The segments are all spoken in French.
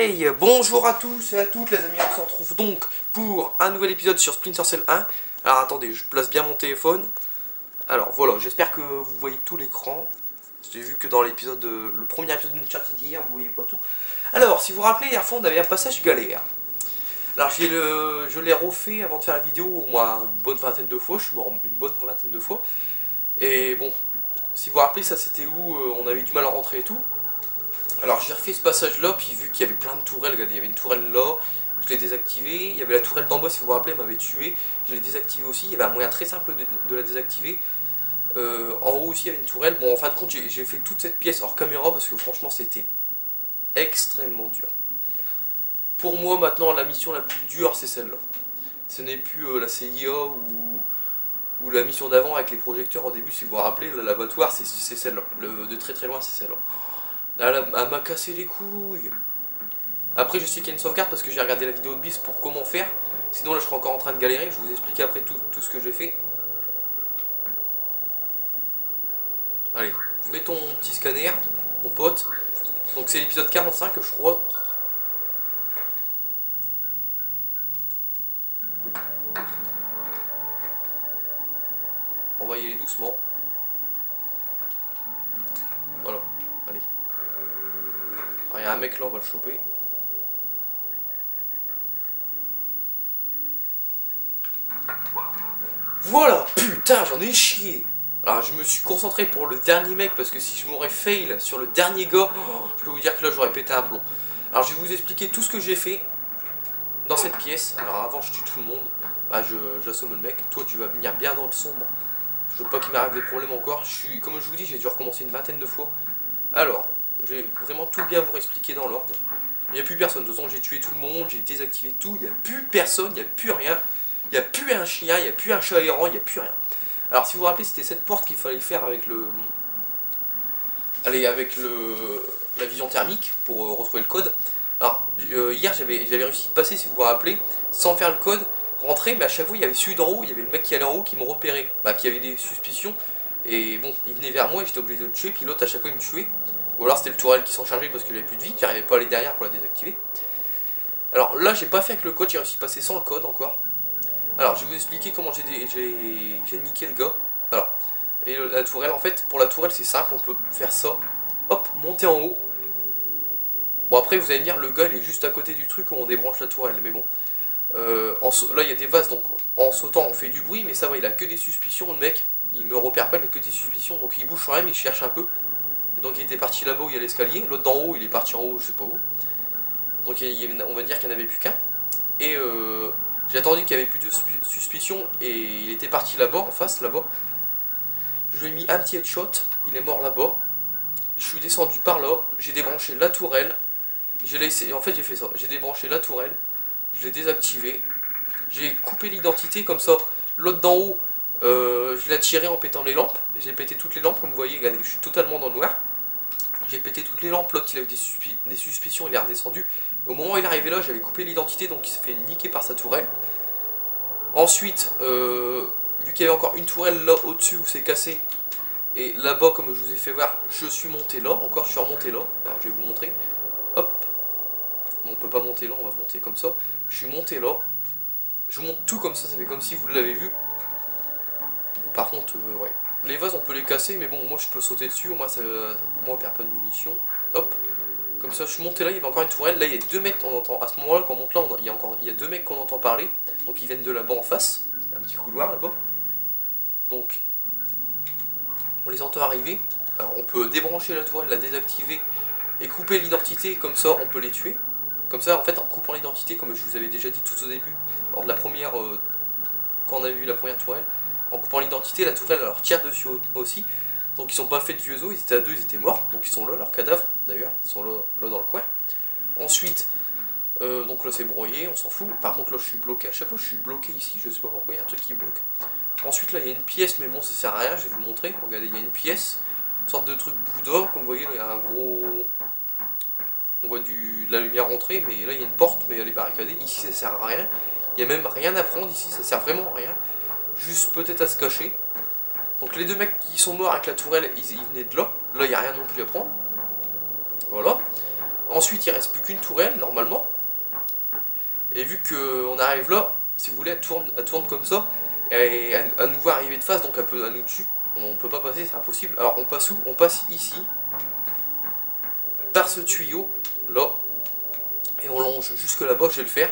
Hey, bonjour à tous et à toutes les amis, on se retrouve donc pour un nouvel épisode sur Splinter Cell 1. Alors attendez, je place bien mon téléphone. Alors voilà, j'espère que vous voyez tout l'écran. J'ai vu que dans l'épisode, le premier épisode de Uncharted d'hier, vous voyez pas tout. Alors, si vous vous rappelez, hier fois on avait un passage galère. Alors je l'ai refait avant de faire la vidéo au moins une bonne vingtaine de fois, je suis mort une bonne vingtaine de fois. Et bon, si vous vous rappelez, ça c'était où on avait du mal à rentrer et tout. Alors j'ai refait ce passage là, puis vu qu'il y avait plein de tourelles, regardez, il y avait une tourelle là, je l'ai désactivée, il y avait la tourelle d'en bas, si vous vous rappelez, elle m'avait tué, je l'ai désactivée aussi, il y avait un moyen très simple de la désactiver. En haut aussi il y avait une tourelle, bon en fin de compte j'ai fait toute cette pièce hors caméra parce que franchement c'était extrêmement dur. Pour moi maintenant la mission la plus dure c'est celle-là. Ce n'est plus la CIA ou la mission d'avant avec les projecteurs au début, si vous vous rappelez, l'abattoir c'est celle-là, de très très loin c'est celle-là. Elle m'a cassé les couilles. Après je sais qu'il y a une sauvegarde parce que j'ai regardé la vidéo de Bis pour comment faire. Sinon là je serai encore en train de galérer, je vous explique après tout ce que j'ai fait. Allez, mets ton petit scanner, mon pote. Donc c'est l'épisode 45 je crois. On va y aller doucement. Voilà, allez. Alors il y a un mec là, on va le choper. Voilà, putain, j'en ai chié. Alors je me suis concentré pour le dernier mec parce que si je m'aurais fail sur le dernier gars, je peux vous dire que là j'aurais pété un plomb. Alors je vais vous expliquer tout ce que j'ai fait dans cette pièce. Alors avant je tue tout le monde, bah, j'assomme le mec. Toi tu vas venir bien dans le sombre. Je veux pas qu'il m'arrive des problèmes encore. Comme je vous dis, j'ai dû recommencer une vingtaine de fois. Alors, je vais vraiment tout bien vous expliquer dans l'ordre. Il n'y a plus personne, de toute façon j'ai tué tout le monde, j'ai désactivé tout, il n'y a plus personne, il n'y a plus rien. Il n'y a plus un chien, il n'y a plus un chat errant, il n'y a plus rien. Alors si vous vous rappelez, c'était cette porte qu'il fallait faire avec la vision thermique pour retrouver le code. Alors hier j'avais réussi à passer, si vous vous rappelez, sans faire le code, rentrer, mais à chaque fois il y avait celui d'en haut, il y avait le mec qui allait en haut qui me repérait, bah, qui avait des suspicions. Et bon, il venait vers moi et j'étais obligé de le tuer, puis l'autre à chaque fois il me tuait. Ou alors c'était le tourelle qui s'en chargeait parce que j'avais plus de vie, j'arrivais pas à aller derrière pour la désactiver. Alors là j'ai pas fait avec le code, j'ai réussi à passer sans le code encore. Alors je vais vous expliquer comment j'ai niqué le gars. Alors, et la tourelle, en fait, pour la tourelle c'est simple, on peut faire ça. Hop, monter en haut. Bon après vous allez me dire, le gars il est juste à côté du truc où on débranche la tourelle, mais bon. Là il y a des vases, donc en sautant on fait du bruit, mais ça va, il a que des suspicions, le mec. Il me repère pas, il a que des suspicions, donc il bouge quand même, il cherche un peu. Et donc il était parti là-bas où il y a l'escalier, l'autre d'en haut il est parti en haut, je sais pas où. Donc on va dire qu'il n'y en avait plus qu'un. Et j'ai attendu qu'il n'y avait plus de suspicion et il était parti là-bas, en face, là-bas. Je lui ai mis un petit headshot, il est mort là-bas. Je suis descendu par là, j'ai débranché la tourelle. En fait j'ai fait ça, j'ai débranché la tourelle, je l'ai désactivé. J'ai coupé l'identité comme ça, l'autre d'en haut, je l'ai tiré en pétant les lampes. J'ai pété toutes les lampes, comme vous voyez, regardez, je suis totalement dans le noir. J'ai pété toutes les lampes, l'autre il avait des suspicions, il est redescendu. Au moment où il est arrivé là, j'avais coupé l'identité, donc il s'est fait niquer par sa tourelle. Ensuite, vu qu'il y avait encore une tourelle là au-dessus où c'est cassé, et là-bas, comme je vous ai fait voir, je suis monté là, encore je suis remonté là. Alors je vais vous montrer. Hop. On peut pas monter là, on va monter comme ça. Je suis monté là. Je vous montre tout comme ça fait comme si vous l'avez vu. Bon, par contre, ouais. Les vases on peut les casser, mais bon, moi je peux sauter dessus, au moins moi on perd pas de munitions. Hop. Comme ça, je suis monté là, il y avait encore une tourelle. Là, il y a deux mecs, on entend. À ce moment-là, quand on monte là, il y a deux mecs qu'on entend parler. Donc, ils viennent de là-bas en face. Un petit couloir là-bas. Donc, on les entend arriver. Alors, on peut débrancher la tourelle, la désactiver et couper l'identité. Comme ça, on peut les tuer. Comme ça, en fait, en coupant l'identité, comme je vous avais déjà dit tout au début, lors de la première. Quand on a vu la première tourelle, en coupant l'identité, la tourelle alors tire dessus aussi. Donc ils sont pas faits de vieux os, ils étaient à deux, ils étaient morts. Donc ils sont là, leurs cadavres d'ailleurs, ils sont là dans le coin. Ensuite, donc là c'est broyé, on s'en fout. Par contre là je suis bloqué, à chaque fois je suis bloqué ici, je sais pas pourquoi, il y a un truc qui bloque. Ensuite là il y a une pièce, mais bon ça sert à rien, je vais vous montrer. Regardez, il y a une pièce, une sorte de truc Bouddha, comme vous voyez là il y a un gros... On voit de la lumière rentrer, mais là il y a une porte, mais elle est barricadée. Ici ça sert à rien, il n'y a même rien à prendre ici, ça sert vraiment à rien. Juste peut-être à se cacher. Donc les deux mecs qui sont morts avec la tourelle, ils venaient de là. Là, il n'y a rien non plus à prendre. Voilà. Ensuite il reste plus qu'une tourelle normalement. Et vu qu'on arrive là, si vous voulez, elle tourne comme ça. Et à nous voir arriver de face, donc elle nous tue. On peut pas passer, c'est impossible. Alors on passe où? On passe ici. Par ce tuyau là. Et on longe jusque là-bas, je vais le faire.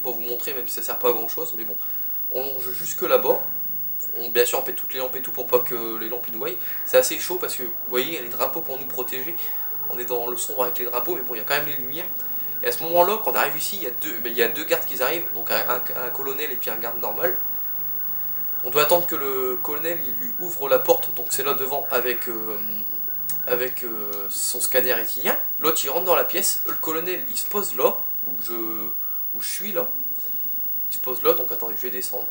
Pour vous montrer, même si ça sert pas à grand chose. Mais bon, on longe jusque là-bas. Bien sûr on pète toutes les lampes et tout pour pas que les lampes nous voient. C'est assez chaud parce que vous voyez, il y a les drapeaux pour nous protéger. On est dans le sombre avec les drapeaux, mais bon, il y a quand même les lumières. Et à ce moment-là, quand on arrive ici, il y a deux gardes qui arrivent, donc un colonel et puis un garde normal. On doit attendre que le colonel il lui ouvre la porte, donc c'est là devant avec son scanner rétinien. L'autre il rentre dans la pièce, le colonel il se pose là, où je suis là. Il se pose là, donc attendez, je vais descendre.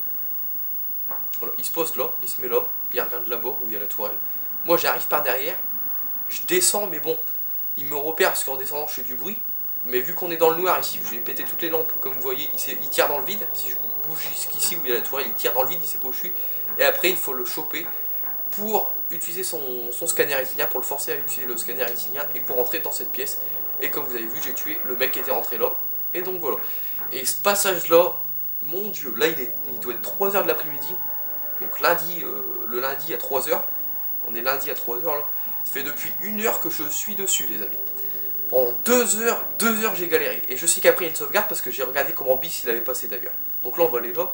Voilà, il se pose là, il se met là, il regarde là-bas où il y a la tourelle. Moi j'arrive par derrière, je descends, mais bon, il me repère parce qu'en descendant je fais du bruit. Mais vu qu'on est dans le noir ici, j'ai pété toutes les lampes, comme vous voyez, il tire dans le vide. Si je bouge jusqu'ici où il y a la tourelle, il tire dans le vide, il sait pas où je suis. Et après il faut le choper pour utiliser son scanner rétinien, pour le forcer à utiliser le scanner rétinien et pour rentrer dans cette pièce. Et comme vous avez vu, j'ai tué le mec qui était rentré là. Et donc voilà. Et ce passage là, mon dieu, là il doit être 3 h de l'après-midi. Donc le lundi à 3 h. On est lundi à 3 h là. Ça fait depuis 1 heure que je suis dessus les amis. Pendant 2 heures j'ai galéré. Et je sais qu'après il y a une sauvegarde parce que j'ai regardé comment Bis il avait passé d'ailleurs. Donc là on va aller là,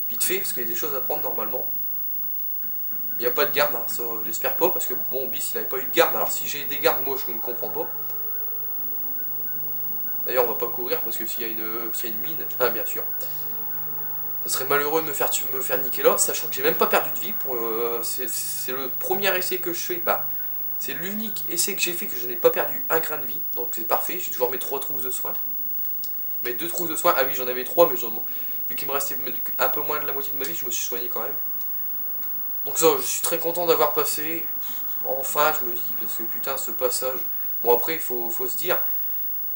vite fait, parce qu'il y a des choses à prendre normalement. Il n'y a pas de garde, hein, ça j'espère pas, parce que bon, Bis il avait pas eu de garde. Alors si j'ai des gardes, moi je ne comprends pas. D'ailleurs on va pas courir parce que s'il y a une mine, ah bien sûr. Ça serait malheureux de me faire niquer là, sachant que j'ai même pas perdu de vie. C'est le premier essai que je fais. Bah, c'est l'unique essai que j'ai fait que je n'ai pas perdu un grain de vie. Donc c'est parfait, j'ai toujours mes 3 trousses de soins. Mes 2 trousses de soins, ah oui j'en avais 3, mais vu qu'il me restait un peu moins de la moitié de ma vie, je me suis soigné quand même. Donc ça, je suis très content d'avoir passé. Enfin, je me dis, parce que putain, ce passage... Bon après, il faut se dire...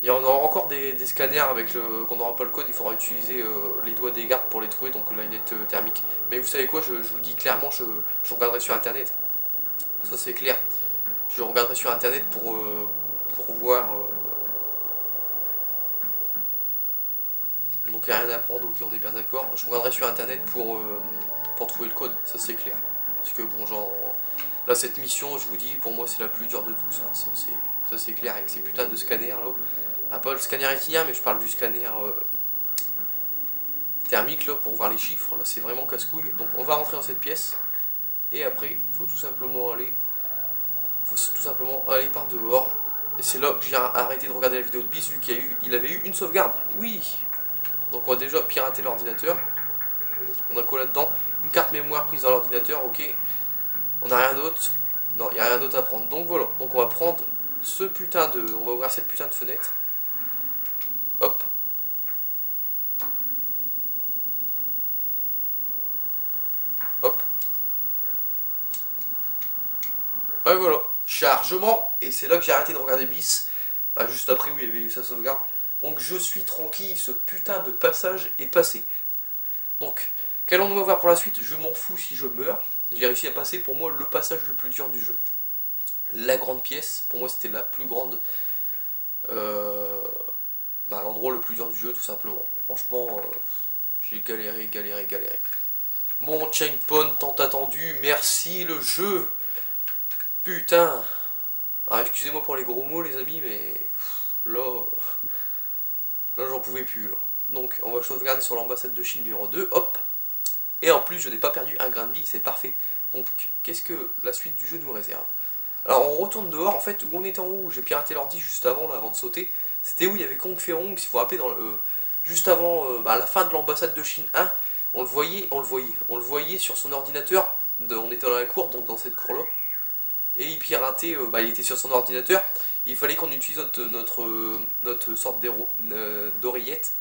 Il y en aura encore des scanners avec qu'on n'aura pas le code, il faudra utiliser les doigts des gardes pour les trouver, donc la lunette thermique. Mais vous savez quoi, je vous dis clairement, je regarderai sur internet. Ça c'est clair. Je regarderai sur internet pour voir. Donc il n'y a rien à prendre, ok on est bien d'accord. Je regarderai sur internet pour trouver le code, ça c'est clair. Parce que bon genre... Là cette mission, je vous dis, pour moi c'est la plus dure de tout ça. Ça c'est clair avec ces putains de scanners là. Ah, pas le scanner rétinien, mais je parle du scanner thermique là pour voir les chiffres. Là c'est vraiment casse-couille. Donc on va rentrer dans cette pièce. Et après, il faut tout simplement aller. Par dehors. Et c'est là que j'ai arrêté de regarder la vidéo de Bis vu qu'il avait eu une sauvegarde. Oui. Donc on va déjà pirater l'ordinateur. On a quoi là-dedans? Une carte mémoire prise dans l'ordinateur, ok. On n'a rien d'autre. Non, il n'y a rien d'autre à prendre. Donc voilà. Donc on va prendre ce putain de... On va ouvrir cette putain de fenêtre. Hop. Hop. Et voilà. Chargement. Et c'est là que j'ai arrêté de regarder Bis. Bah, juste après où il y avait eu sa sauvegarde. Donc je suis tranquille. Ce putain de passage est passé. Donc, qu'allons-nous voir pour la suite? Je m'en fous si je meurs. J'ai réussi à passer pour moi le passage le plus dur du jeu. La grande pièce. Pour moi c'était la plus grande... l'endroit le plus dur du jeu tout simplement. Franchement, j'ai galéré. Mon checkpoint tant attendu, merci le jeu. Putain. Alors excusez-moi pour les gros mots les amis, mais là j'en pouvais plus là. Donc on va sauvegarder sur l'ambassade de Chine numéro 2, hop. Et en plus je n'ai pas perdu un grain de vie, c'est parfait. Donc qu'est-ce que la suite du jeu nous réserve? Alors on retourne dehors, en fait où on était en haut, j'ai piraté l'ordi juste avant, là, avant de sauter. C'était où il y avait Kong Ferong, si vous vous rappelez, juste avant la fin de l'ambassade de Chine 1, on le voyait sur son ordinateur, on était dans la cour, donc dans cette cour là. Et il piratait, il était sur son ordinateur, il fallait qu'on utilise notre sorte d'oreillette,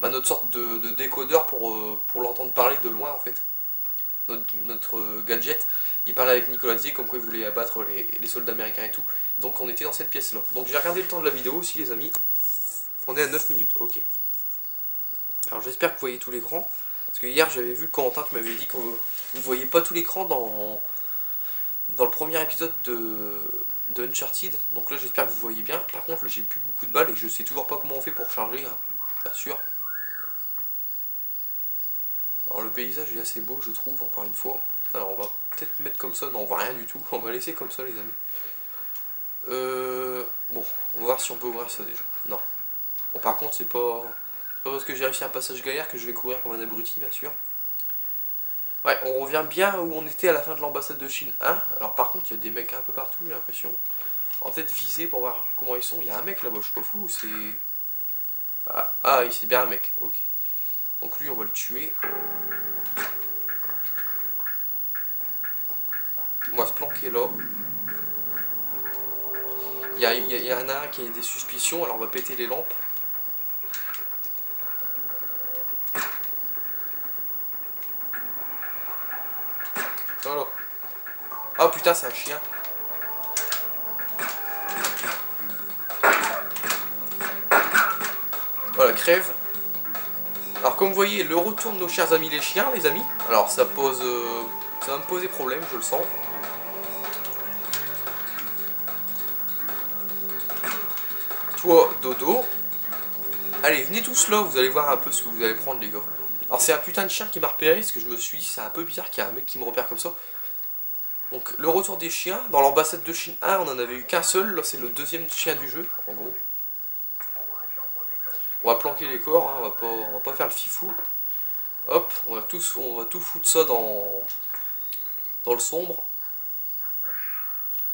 notre sorte de décodeur pour l'entendre parler de loin en fait. Notre gadget, il parlait avec Nicolas Dier comme quoi il voulait abattre les soldats américains et tout. Donc on était dans cette pièce là. Donc j'ai regardé le temps de la vidéo aussi les amis. On est à 9 minutes, ok. Alors j'espère que vous voyez tout l'écran. Parce que hier j'avais vu Corentin qui m'avait dit que vous ne voyez pas tout l'écran dans le premier épisode de Uncharted. Donc là j'espère que vous voyez bien. Par contre j'ai plus beaucoup de balles et je sais toujours pas comment on fait pour charger, hein, bien sûr. Alors le paysage est assez beau je trouve, encore une fois. Alors on va peut-être mettre comme ça, non on voit rien du tout. On va laisser comme ça les amis. Bon, on va voir si on peut ouvrir ça déjà. Non. Bon par contre c'est pas parce que j'ai réussi un passage galère que je vais courir comme un abruti bien sûr. Ouais, on revient bien où on était à la fin de l'ambassade de Chine 1. Alors par contre, il y a des mecs un peu partout, j'ai l'impression. On va peut-être viser pour voir comment ils sont. Il y a un mec là-bas, je suis pas fou, c'est... Ah, c'est bien un mec, ok. Donc lui, on va le tuer. On va se planquer là. Il y en a un qui a des suspicions, alors on va péter les lampes. Voilà. Ah putain, c'est un chien. Voilà, crève. Alors comme vous voyez, le retour de nos chers amis les chiens, les amis. Alors ça pose... ça va me poser problème, je le sens. Toi, dodo. Allez, venez tous là, vous allez voir un peu ce que vous allez prendre les gars. Alors c'est un putain de chien qui m'a repéré, parce que je me suis dit, c'est un peu bizarre qu'il y ait un mec qui me repère comme ça. Donc le retour des chiens, dans l'ambassade de Chine 1, on en avait eu qu'un seul, là c'est le deuxième chien du jeu, en gros. On va planquer les corps, hein, on va pas faire le fifou. Hop, on va tout foutre ça dans le sombre.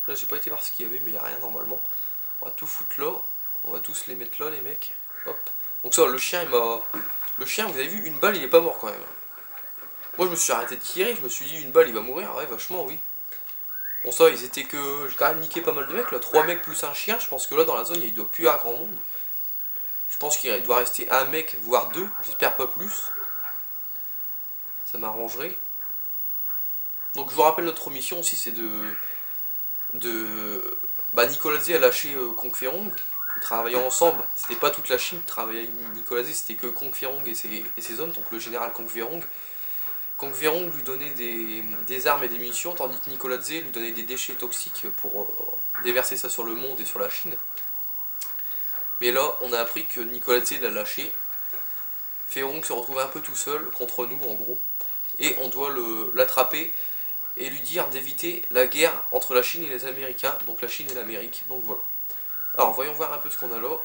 Là j'ai pas été voir ce qu'il y avait, mais il n'y a rien normalement. On va tout foutre là, on va tous les mettre là les mecs. Hop. Donc ça, le chien il m'a... Le chien, vous avez vu, une balle il est pas mort quand même. Moi je me suis arrêté de tirer, je me suis dit une balle il va mourir, ouais vachement oui. Bon ça, ils étaient que... J'ai quand même niqué pas mal de mecs là, 3 mecs plus un chien, je pense que là dans la zone il doit plus y avoir grand monde. Je pense qu'il doit rester un mec, voire 2, j'espère pas plus. Ça m'arrangerait. Donc je vous rappelle notre mission aussi, c'est bah, Nicolas Zé a lâché Kong Ferong. Ils travaillaient ensemble, c'était pas toute la Chine qui travaillait avec Nicolas Zé, c'était que Kong Ferong et ses hommes, donc le général Kong Ferong. Kong Ferong lui donnait des armes et des munitions, tandis que Nicolas Zé lui donnait des déchets toxiques pour déverser ça sur le monde et sur la Chine. Mais là, on a appris que Nicolas Zé l'a lâché. Ferong se retrouve un peu tout seul contre nous, en gros. Et on doit l'attraper et lui dire d'éviter la guerre entre la Chine et les Américains. Donc la Chine et l'Amérique. Donc voilà. Alors, voyons voir un peu ce qu'on a là.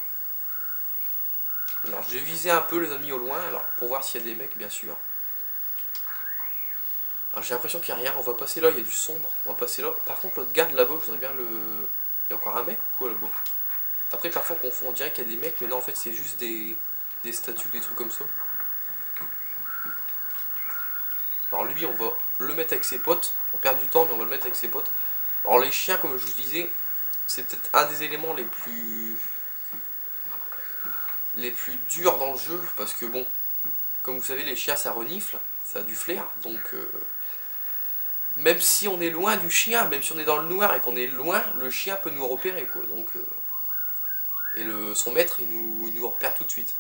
Alors, je vais viser un peu les amis au loin, alors pour voir s'il y a des mecs, bien sûr. Alors, j'ai l'impression qu'il n'y a rien. On va passer là, il y a du sombre. On va passer là. Par contre, l'autre garde là-bas, je voudrais bien le... Il y a encore un mec ou quoi là-bas? Après, parfois, on dirait qu'il y a des mecs, mais non, en fait, c'est juste des statues, des trucs comme ça. Alors lui, on va le mettre avec ses potes. On perd du temps, mais on va le mettre avec ses potes. Alors les chiens, comme je vous disais, c'est peut-être un des éléments les plus durs dans le jeu. Parce que bon, comme vous savez, les chiens, ça renifle. Ça a du flair. Donc, même si on est loin du chien, même si on est dans le noir et qu'on est loin, le chien peut nous repérer, quoi. Donc, et son maître, il nous repère tout de suite.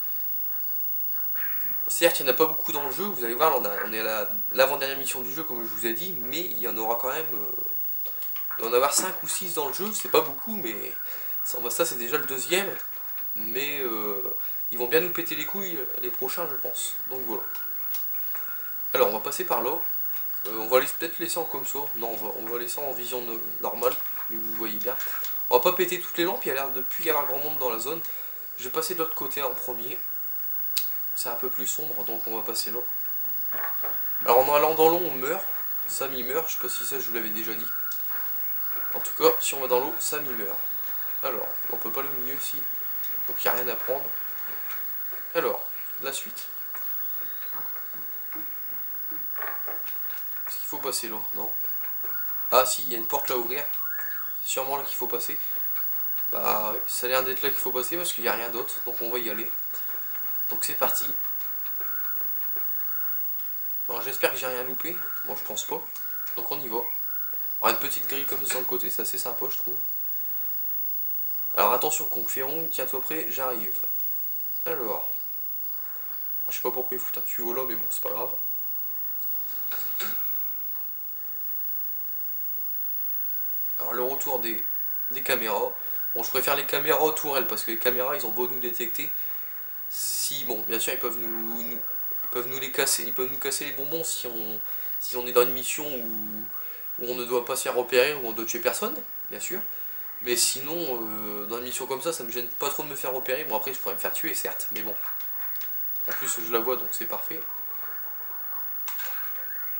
Certes, il n'y en a pas beaucoup dans le jeu, vous allez voir, on est à l'avant-dernière mission du jeu, comme je vous ai dit, mais il y en aura quand même... il doit en avoir 5 ou 6 dans le jeu, c'est pas beaucoup, mais ça c'est déjà le deuxième. Mais ils vont bien nous péter les couilles les prochains, je pense. Donc voilà. Alors, on va passer par là. On va peut-être laisser en comme ça. Non, on va laisser en vision normale, mais vous voyez bien. On va pas péter toutes les lampes, il y a l'air de plus y avoir grand monde dans la zone. Je vais passer de l'autre côté en premier. C'est un peu plus sombre, donc on va passer là. Alors en allant dans l'eau, on meurt. Sam il meurt, je sais pas si ça je vous l'avais déjà dit. En tout cas, si on va dans l'eau, Sam il meurt. Alors, on peut pas aller au milieu si. Donc il n'y a rien à prendre. Alors, la suite. Est-ce qu'il faut passer là? Non. Ah si, il y a une porte là à ouvrir. C'est sûrement là qu'il faut passer. Bah ouais, ça a l'air d'être là qu'il faut passer parce qu'il n'y a rien d'autre. Donc on va y aller. Donc c'est parti. Alors j'espère que j'ai rien loupé. Bon, je pense pas. Donc on y va. Alors une petite grille comme ça sur le côté, c'est assez sympa je trouve. Alors attention, Kong Ferong, tiens-toi prêt, j'arrive. Alors. Je sais pas pourquoi il fout un tuyau là, mais bon, c'est pas grave. Alors le retour des des caméras. Bon, je préfère les caméras aux tourelles parce que les caméras ils ont beau nous détecter. Si, bon, bien sûr, ils peuvent nous les casser, ils peuvent nous casser les bonbons si on est dans une mission où on ne doit pas se faire repérer, où on doit tuer personne, bien sûr. Mais sinon, dans une mission comme ça me gêne pas trop de me faire repérer. Bon, après, je pourrais me faire tuer, certes, mais bon. En plus, je la vois, donc c'est parfait.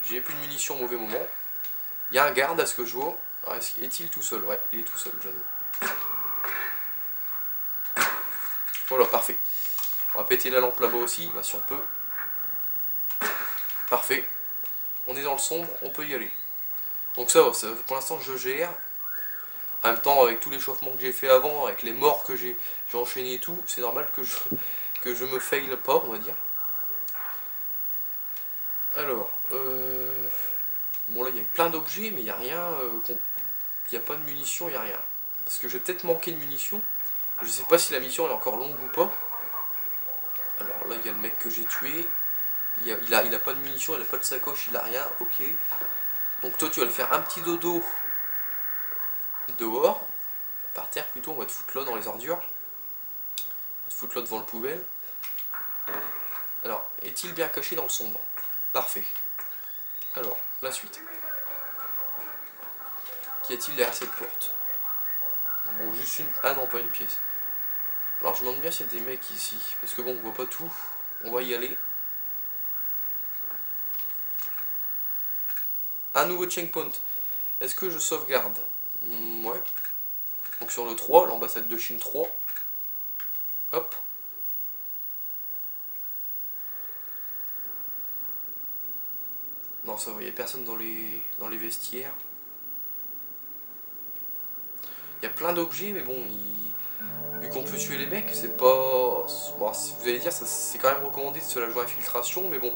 J'ai plus de munitions au mauvais moment. Il y a un garde à ce que je vois. Est-il tout seul? Ouais, il est tout seul, j'avoue. Voilà, parfait. On va péter la lampe là-bas aussi, bah, si on peut. Parfait. On est dans le sombre, on peut y aller. Donc ça va, pour l'instant je gère. En même temps, avec tout l'échauffement que j'ai fait avant, avec les morts que j'ai enchaîné et tout, c'est normal que je me faille pas, on va dire. Alors, bon là il y a plein d'objets, mais il n'y a rien, il n'y a pas de munitions, il n'y a rien. Parce que j'ai peut-être manqué de munitions. Je sais pas si la mission elle est encore longue ou pas. Alors là il y a le mec que j'ai tué. Il a pas de munitions, il a pas de sacoche, il a rien, ok. Donc toi tu vas le faire un petit dodo dehors, par terre plutôt, on va te foutre là dans les ordures. On va te foutre là devant le poubelle. Alors, est-il bien caché dans le sombre? Parfait. Alors, la suite. Qu'y a-t-il derrière cette porte? Bon, juste une... Ah non, pas une pièce. Alors, je me demande bien s'il y a des mecs ici. Parce que bon, on voit pas tout. On va y aller. Un nouveau checkpoint. Est-ce que je sauvegarde? Ouais. Donc sur le 3, l'ambassade de Chine 3. Hop. Non, ça va, il n'y a personne dans les vestiaires. Il y a plein d'objets, mais bon, vu qu'on peut tuer les mecs, c'est pas... Bon, vous allez dire, c'est quand même recommandé de se la jouer infiltration, mais bon,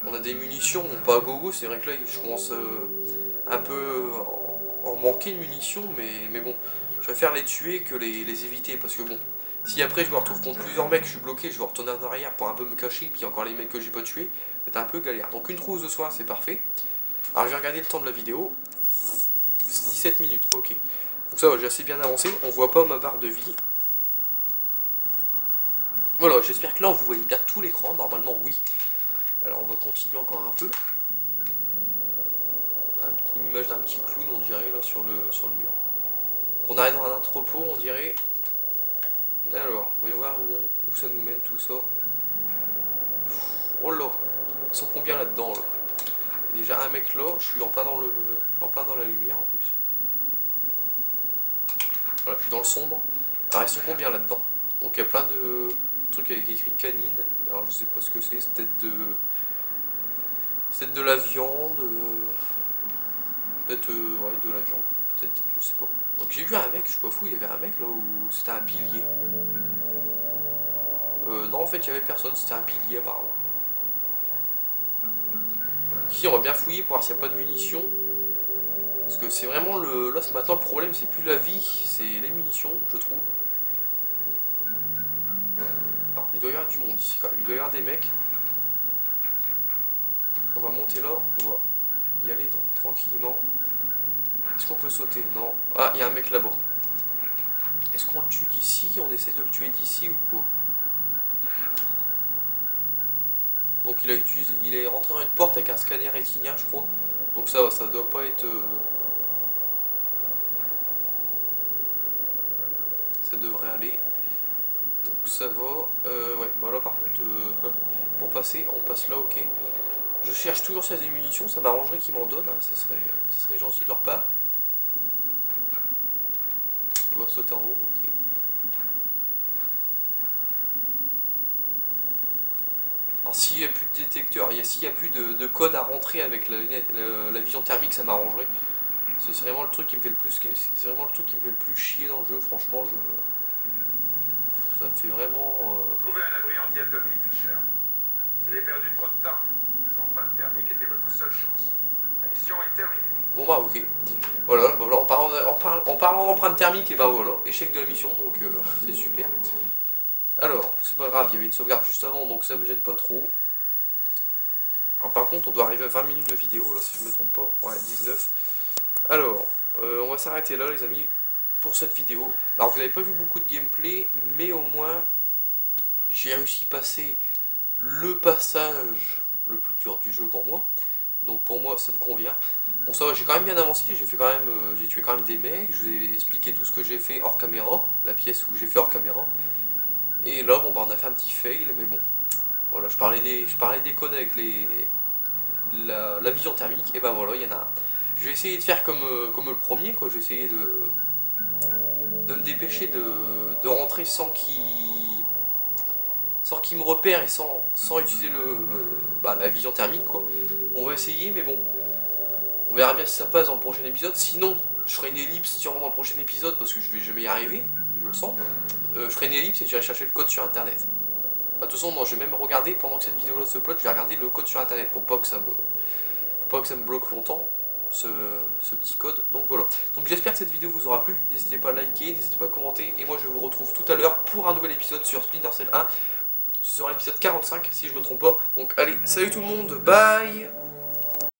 on a des munitions, pas à gogo, c'est vrai que là, je commence un peu en manquer de munitions, mais bon, je préfère les tuer que les éviter, parce que bon, si après je me retrouve contre plusieurs mecs, je suis bloqué, je vais retourner en arrière pour un peu me cacher, puis encore les mecs que j'ai pas tués, c'est un peu galère. Donc une trousse de soin, c'est parfait. Alors je vais regarder le temps de la vidéo, 17 minutes, ok. Donc ça va, j'ai assez bien avancé, on voit pas ma barre de vie. Voilà, j'espère que là vous voyez bien tout l'écran, normalement oui. Alors on va continuer encore un peu. Une image d'un petit clown on dirait là sur le mur. On arrive dans un entrepôt on dirait. Alors, voyons voir où ça nous mène tout ça. Oh là, ils sont combien là-dedans là? Il y a déjà un mec là, je suis en plein dans la lumière en plus. Voilà, je suis dans le sombre. Alors ils sont combien là-dedans? Donc il y a plein de trucs avec écrit canine. Alors je sais pas ce que c'est peut-être de la viande. Peut-être ouais, de la viande. Peut-être, je sais pas. Donc j'ai vu un mec, je suis pas fou, il y avait un mec là où c'était un pilier. Non en fait il y avait personne, c'était un pilier apparemment. Ici on va bien fouiller pour voir s'il n'y a pas de munitions. Parce que c'est vraiment le. Là maintenant le problème c'est plus la vie, c'est les munitions je trouve. Alors il doit y avoir du monde ici quand même, il doit y avoir des mecs. On va monter là, on va y aller tranquillement. Est-ce qu'on peut sauter? Non. Ah il y a un mec là-bas. Est-ce qu'on le tue d'ici? On essaie de le tuer d'ici ou quoi? Donc il est rentré dans une porte avec un scanner rétinien je crois. Donc ça va, ça doit pas être... Ça devrait aller. Donc ça va. Ouais, bah là par contre, pour passer, on passe là, ok. Je cherche toujours ces munitions, ça m'arrangerait qu'ils m'en donnent, ça serait gentil de leur part. On va sauter en haut, ok. Alors s'il n'y a plus de détecteur, s'il n'y a plus de code à rentrer avec la vision thermique, ça m'arrangerait. C'est vraiment le truc qui me fait le plus. C'est vraiment le truc qui me fait le plus chier dans le jeu, franchement ça me fait vraiment. Trouvez un abri anti-atomique, Fisher. Vous avez perdu trop de temps. Les empreintes thermiques étaient votre seule chance. La mission est terminée. Bon bah ok. Voilà, bah, en parlant d'empreinte thermique, et bah voilà, échec de la mission, donc c'est super. Alors, c'est pas grave, il y avait une sauvegarde juste avant, donc ça me gêne pas trop. Alors par contre, on doit arriver à 20 minutes de vidéo, là, si je me trompe pas. Ouais, 19. Alors, on va s'arrêter là, les amis. pour cette vidéo. Alors vous n'avez pas vu beaucoup de gameplay, mais au moins j'ai réussi à passer le passage le plus dur du jeu pour moi. Donc pour moi ça me convient. Bon ça va, j'ai quand même bien avancé, j'ai tué quand même des mecs, je vous ai expliqué tout ce que j'ai fait hors caméra, la pièce où j'ai fait hors caméra. Et là bon bah on a fait un petit fail, mais bon. Voilà, je parlais des codes avec la vision thermique, et ben voilà, il y en a un. Je vais essayer de faire comme le premier, quoi. Je vais essayer de me dépêcher de rentrer sans qu'il me repère et sans utiliser la vision thermique, quoi. On va essayer, mais bon, on verra bien si ça passe dans le prochain épisode. Sinon, je ferai une ellipse sûrement dans le prochain épisode parce que je vais jamais y arriver, je le sens. Je ferai une ellipse et j'irai chercher le code sur internet. De toute façon, non, je vais même regarder pendant que cette vidéo là se upload, je vais regarder le code sur internet pour pas que ça me bloque longtemps ce petit code. Donc voilà. Donc j'espère que cette vidéo vous aura plu. N'hésitez pas à liker, n'hésitez pas à commenter. Et moi je vous retrouve tout à l'heure pour un nouvel épisode sur Splinter Cell 1. Ce sera l'épisode 45 si je me trompe pas. Donc allez, salut tout le monde, bye.